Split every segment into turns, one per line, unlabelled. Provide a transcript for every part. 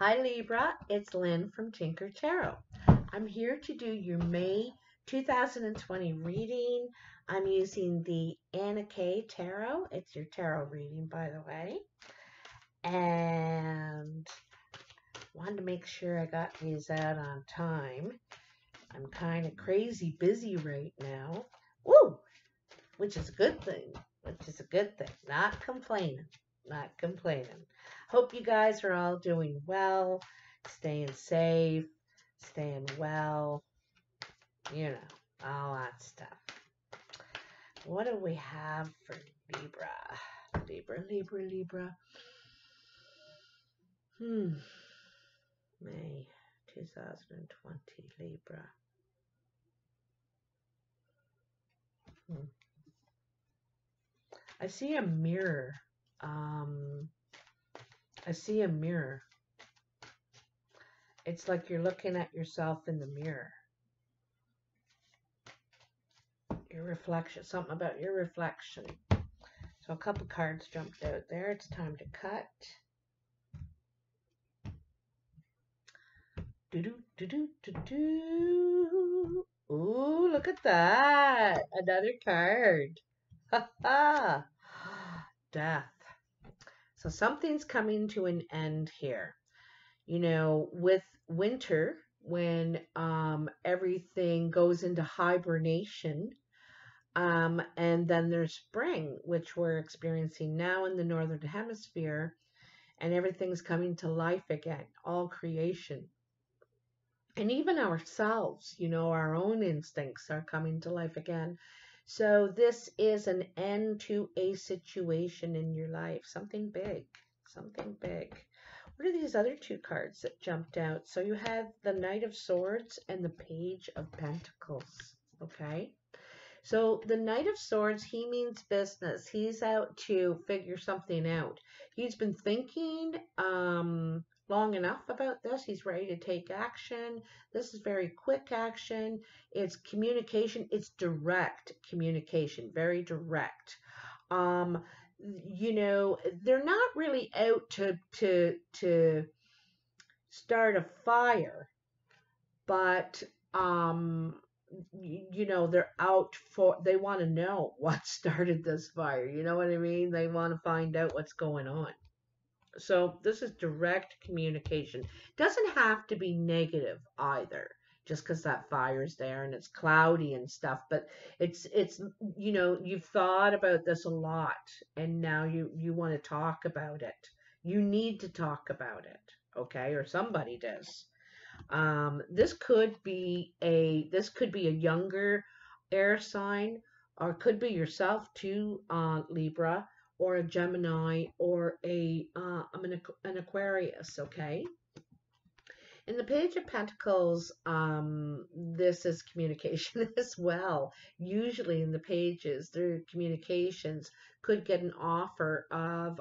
Hi Libra, it's Lynn from Tinker Tarot. I'm here to do your May 2020 reading. I'm using the Anna K Tarot. It's your tarot reading, by the way. And wanted to make sure I got these out on time. I'm kind of crazy busy right now. Woo! Which is a good thing. Not complaining. Not complaining. Hope you guys are all doing well, staying safe, staying well, you know, all that stuff. What do we have for Libra? Libra. May 2020 Libra. I see a mirror. It's like you're looking at yourself in the mirror. Your reflection, something about your reflection. So a couple cards jumped out there. It's time to cut. Ooh, look at that. Another card. Ha ha. Death. So something's coming to an end here. You know, with winter, when everything goes into hibernation, and then there's spring, which we're experiencing now in the Northern Hemisphere, and everything's coming to life again, all creation. And even ourselves, you know, our own instincts are coming to life again. So this is an end to a situation in your life, something big, something big. What are these other two cards that jumped out? So you have the Knight of Swords and the Page of Pentacles, okay? So the Knight of Swords, he means business. He's out to figure something out. He's been thinking long enough about this. He's ready to take action. This is very quick action. It's communication. It's direct communication, very direct. You know, they're not really out to start a fire, but you know, they're out for, they want to know what started this fire. You know what I mean? They want to find out what's going on. So this is direct communication. Doesn't have to be negative either, just because that fire's there and it's cloudy and stuff. But it's you know, you've thought about this a lot, and now you want to talk about it. You need to talk about it, okay? Or somebody does. This could be a younger air sign, or it could be yourself too, Libra, or a Gemini, or an Aquarius, okay? In the Page of Pentacles, this is communication as well. Usually in the pages, their communications could get an offer of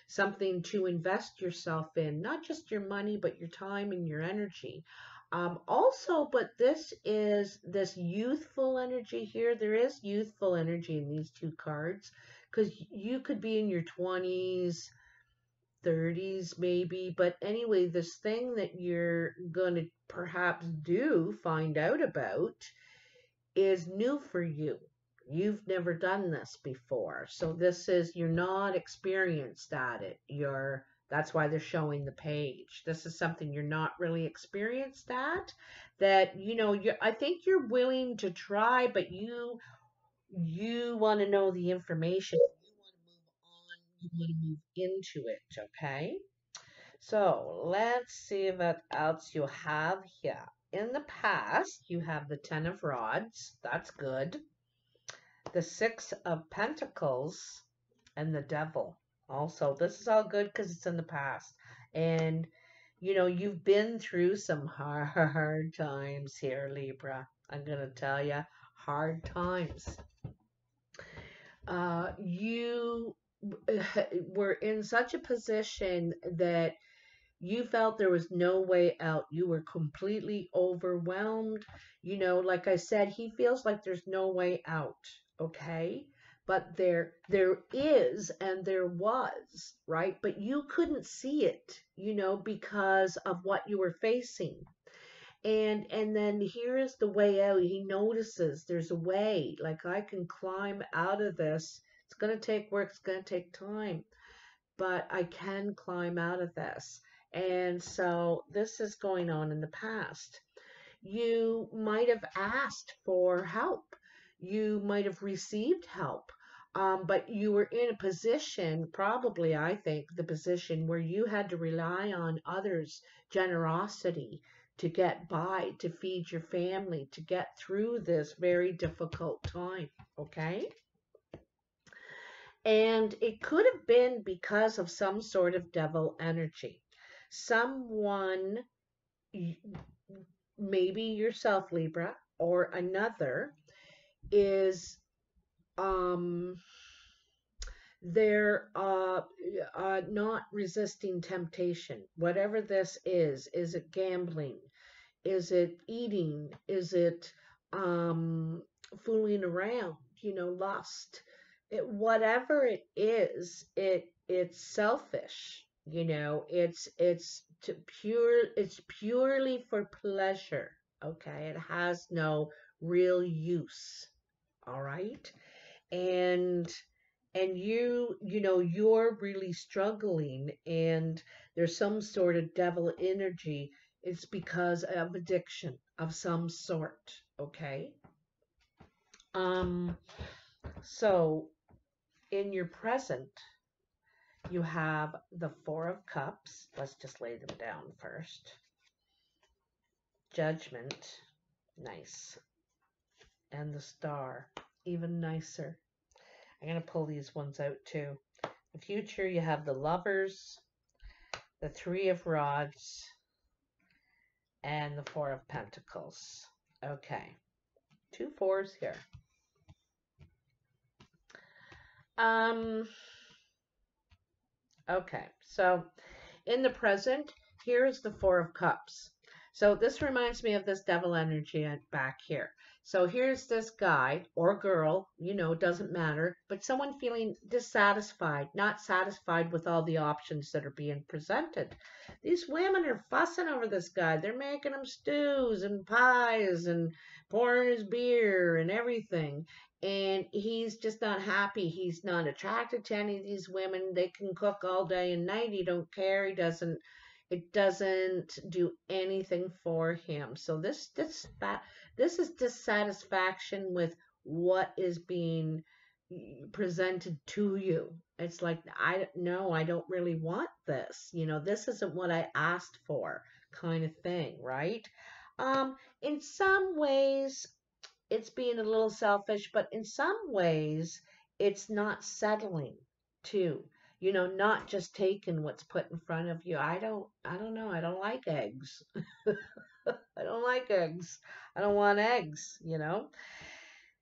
something to invest yourself in, not just your money, but your time and your energy. Also, but this is this youthful energy here. There is youthful energy in these two cards, because you could be in your 20s, 30s maybe, but anyway, this thing that you're going to perhaps find out about, is new for you. You've never done this before. So this is, you're not experienced at it. That's why they're showing the page. This is something you're not really experienced at, that, you know, I think you're willing to try, but you want to know the information. You want to move into it, okay? So let's see what else you have here. In the past, you have the Ten of Rods. That's good. The Six of Pentacles and the Devil. Also, this is all good because it's in the past. And, you know, you've been through some hard times here, Libra. I'm going to tell you, hard times. You were in such a position that you felt there was no way out. You were completely overwhelmed. You know, like I said, he feels like there's no way out, okay? but there is and there was, right? But you couldn't see it, because of what you were facing. And then here is the way out. He notices there's a way, like I can climb out of this. It's going to take work, it's going to take time, but I can climb out of this. And so this is going on in the past. You might have asked for help. You might have received help. But you were in a position, probably, I think, the position where you had to rely on others' generosity to get by, to feed your family, to get through this very difficult time. Okay? And it could have been because of some sort of devil energy. Someone, maybe yourself, Libra, or another, is they're not resisting temptation. Whatever this is it gambling? Is it eating? Is it fooling around? Lust. Whatever it is, it's selfish. It's purely for pleasure. Okay, it has no real use. All right, and you're really struggling, and there's some sort of devil energy. It's because of addiction of some sort. Okay. So in your present, you have the Four of Cups. Let's just lay them down first. Judgment. Nice. And the Star. Even nicer. I'm going to pull these ones out too. The future, you have the Lovers, the Three of Rods, and the Four of Pentacles. Okay. 2 4s here. Okay, so in the present, here's the Four of Cups. So this reminds me of this devil energy back here. So here's this guy or girl, doesn't matter, but someone feeling dissatisfied, not satisfied with all the options that are being presented. These women are fussing over this guy. They're making him stews and pies and pouring his beer and everything. And he's just not happy. He's not attracted to any of these women. They can cook all day and night. He don't care. It doesn't do anything for him. So this is dissatisfaction with what is being presented to you. It's like, I don't really want this. This isn't what I asked for, kind of thing, right? In some ways, it's being a little selfish, but in some ways, it's not settling too. Not just taking what's put in front of you. I don't know. I don't like eggs. I don't like eggs. I don't want eggs,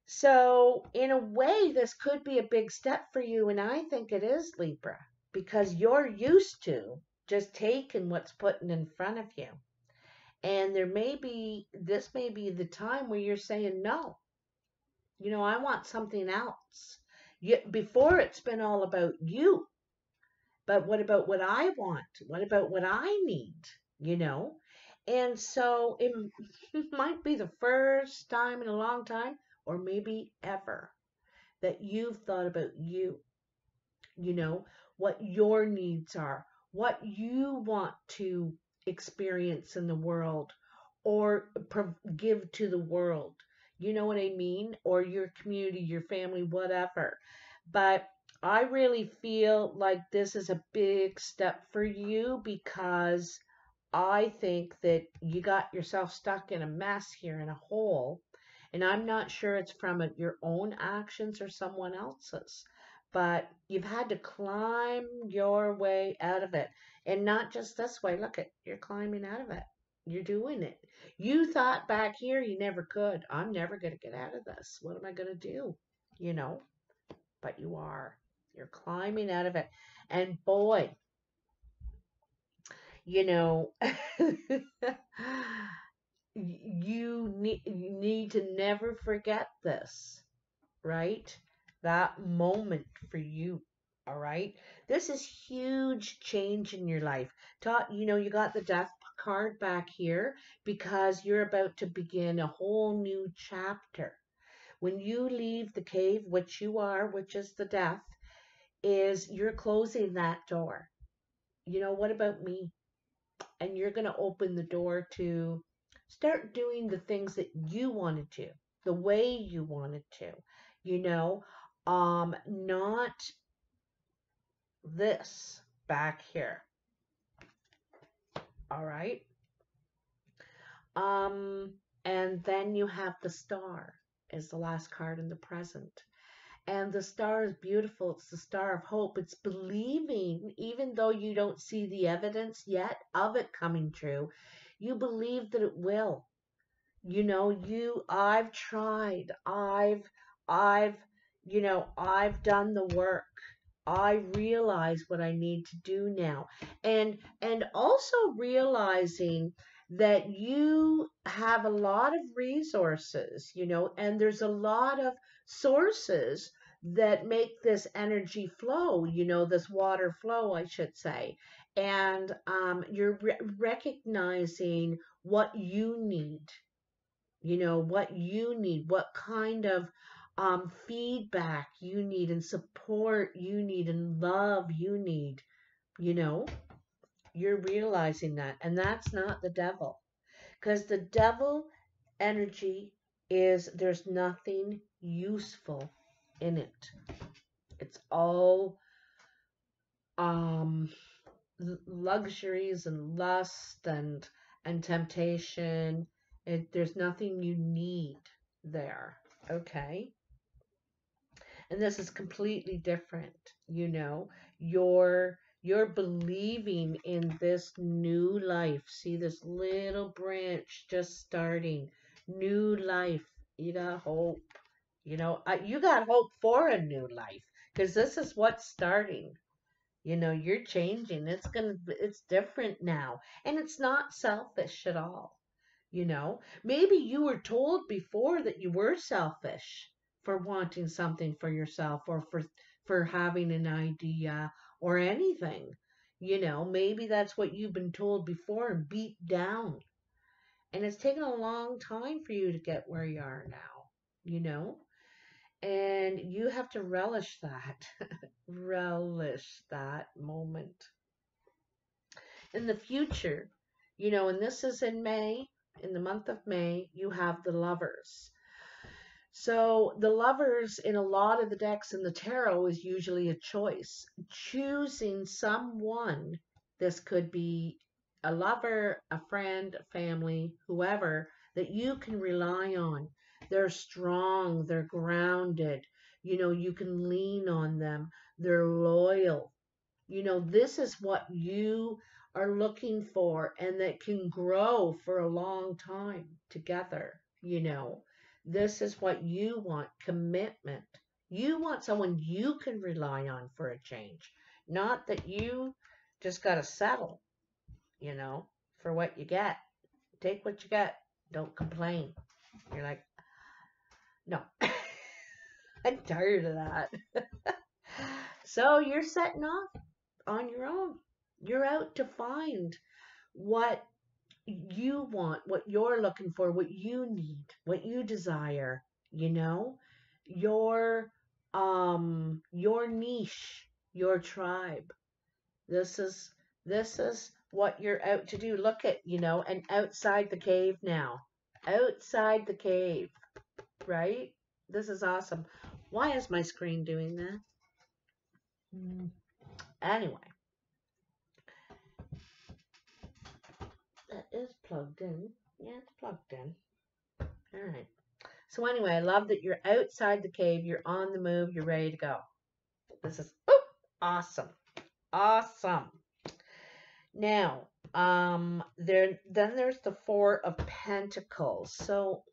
So in a way, this could be a big step for you. And I think it is, Libra, because you're used to just taking what's put in front of you. And this may be the time where you're saying no. I want something else. Before, it's been all about you. But what about what I want? What about what I need? And so it might be the first time in a long time, or maybe ever, that you've thought about you. What your needs are, what you want to experience in the world or give to the world. You know what I mean? Or your community, your family, whatever. But I really feel like this is a big step for you, because I think that you got yourself stuck in a mess here, in a hole. And I'm not sure it's from your own actions or someone else's, but you've had to climb your way out of it. And not just this way. Look, you're climbing out of it. You're doing it. You thought back here you never could. I'm never going to get out of this. What am I going to do? But you are. You're climbing out of it. And boy, you need to never forget this, right? that moment for you. All right. This is huge change in your life. You got the death card back here because you're about to begin a whole new chapter. When you leave the cave, which you are, which is the death, is you're closing that door. What about me? And you're going to open the door to start doing the things that you wanted to, the way you wanted to, not this back here. All right. Um, and then you have the star is the last card in the present. And the star is beautiful. It's the star of hope. It's believing, even though you don't see the evidence yet of it coming true, you believe that it will. I've tried. I've, I've done the work. I realize what I need to do now. And also realizing that you have a lot of resources, and there's a lot of sources that make this energy flow, this water flow, I should say. And you're recognizing what you need, what kind of feedback you need and support you need and love you need, you know, you're realizing that. And that's not the devil, because the devil energy is there's nothing useful in it. It's all um, luxuries and lust and temptation. There's nothing you need there. Okay. And this is completely different. You're believing in this new life. See this little branch just starting, new life. You got hope. You got hope for a new life, because this is what's starting. You're changing. It's different now, and it's not selfish at all. Maybe you were told before that you were selfish for wanting something for yourself, or for having an idea or anything. Maybe that's what you've been told before and beat down. And it's taken a long time for you to get where you are now, and you have to relish that, relish that moment. In the future, and this is in May, in the month of May, you have the lovers. So the lovers in a lot of the decks in the tarot is usually a choice. Choosing someone, this could be a lover, a friend, a family, whoever, that you can rely on. They're strong, they're grounded, you can lean on them, they're loyal. This is what you are looking for, and that can grow for a long time together. This is what you want, commitment. You want someone you can rely on for a change, not that you just got to settle, for what you get. Take what you get. Don't complain. You're like, no, I'm tired of that. So you're setting off on your own. You're out to find what you want, what you're looking for, what you need, what you desire, your niche, your tribe. This is what you're out to do. Look at, and outside the cave now. Outside the cave, right? This is awesome. Why is my screen doing that? Anyway, that is plugged in. Yeah, it's plugged in. All right. So anyway, I love that you're outside the cave, you're on the move, you're ready to go. This is awesome. Awesome. Now, then there's the Four of Pentacles. So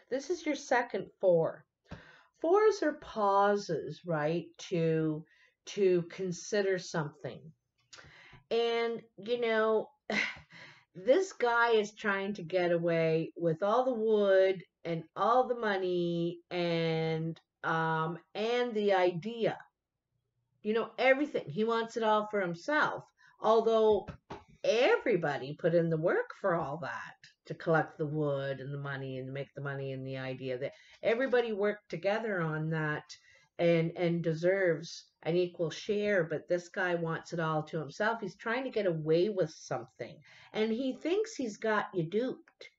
this is your second four. Fours are pauses, right? To consider something. And This guy is trying to get away with all the wood and all the money and the idea. Everything. He wants it all for himself. Although everybody put in the work for all that to collect the wood and the money and make the money, and the idea that everybody worked together on that and deserves an equal share, but this guy wants it all to himself. He's trying to get away with something, and he thinks he's got you duped.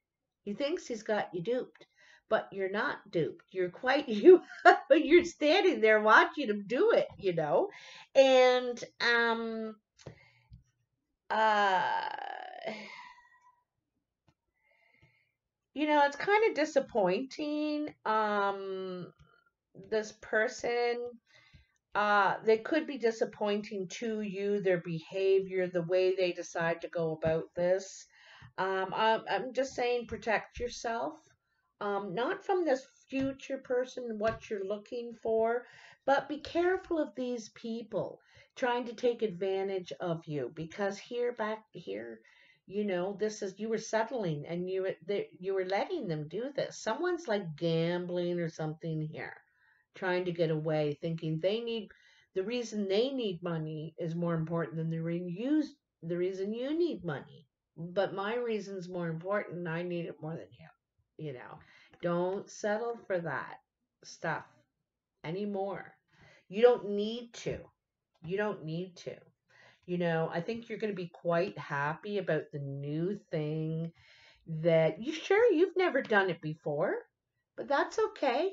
He thinks he's got you duped, but you're not duped. You're quite you. You're standing there watching him do it. And uh it's kind of disappointing. This person, they could be disappointing to you, their behavior, the way they decide to go about this. I'm just saying, protect yourself. Not from this future person, what you're looking for, but be careful of these people trying to take advantage of you, because back here, this is, you were settling, and you were letting them do this. Someone's like gambling or something here, trying to get away, thinking the reason they need money is more important than the reason you need money. But my reason's more important, and I need it more than you. Don't settle for that stuff anymore. You don't need to. You don't need to. I think you're going to be quite happy about the new thing that you've never done it before, but that's okay.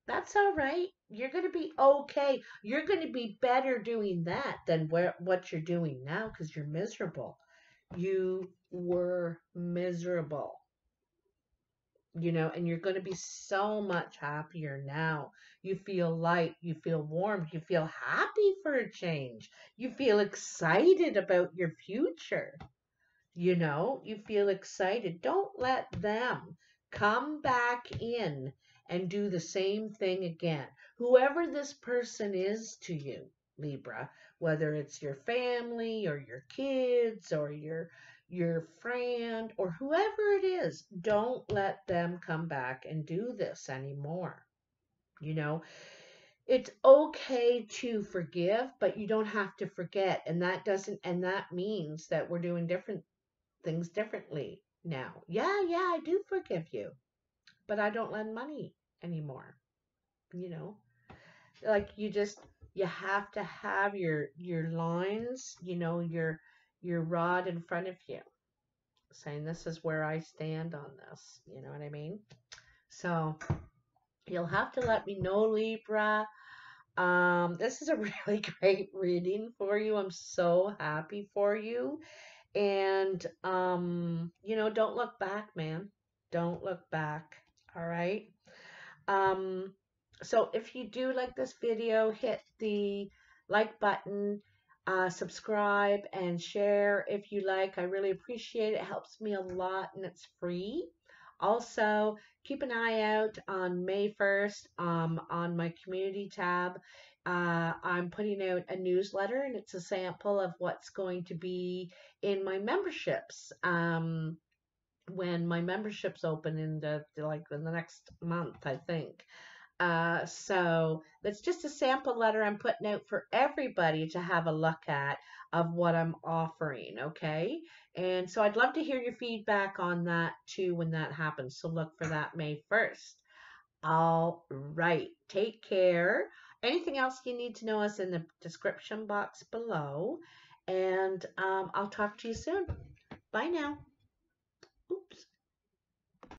That's all right. You're going to be okay. You're going to be better doing that than what you're doing now, because you're miserable. You were miserable, and you're going to be so much happier now. You feel light, you feel warm, you feel happy for a change. You feel excited about your future. You feel excited. Don't let them come back in and do the same thing again. Whoever this person is to you, Libra, whether it's your family or your kids or your friend or whoever it is, don't let them come back and do this anymore. You know, it's okay to forgive, but you don't have to forget. And that means that we're doing different things differently now. Yeah, I do forgive you, but I don't lend money anymore. You know, like you have to have your lines, your rod in front of you, saying this is where I stand on this. You know what I mean? So you'll have to let me know, Libra. This is a really great reading for you. I'm so happy for you. And, don't look back, man. Don't look back. All right. Um, so if you do like this video, hit the like button, subscribe and share if you like. I really appreciate it. It helps me a lot, and it's free. Also, keep an eye out on May 1st on my community tab. I'm putting out a newsletter, and it's a sample of what's going to be in my memberships. When my memberships open in the next month, I think. So that's just a sample letter I'm putting out for everybody to have a look at of what I'm offering, okay? And so I'd love to hear your feedback on that too when that happens. So look for that May 1st. All right. Take care. Anything else you need to know is in the description box below. And I'll talk to you soon. Bye now.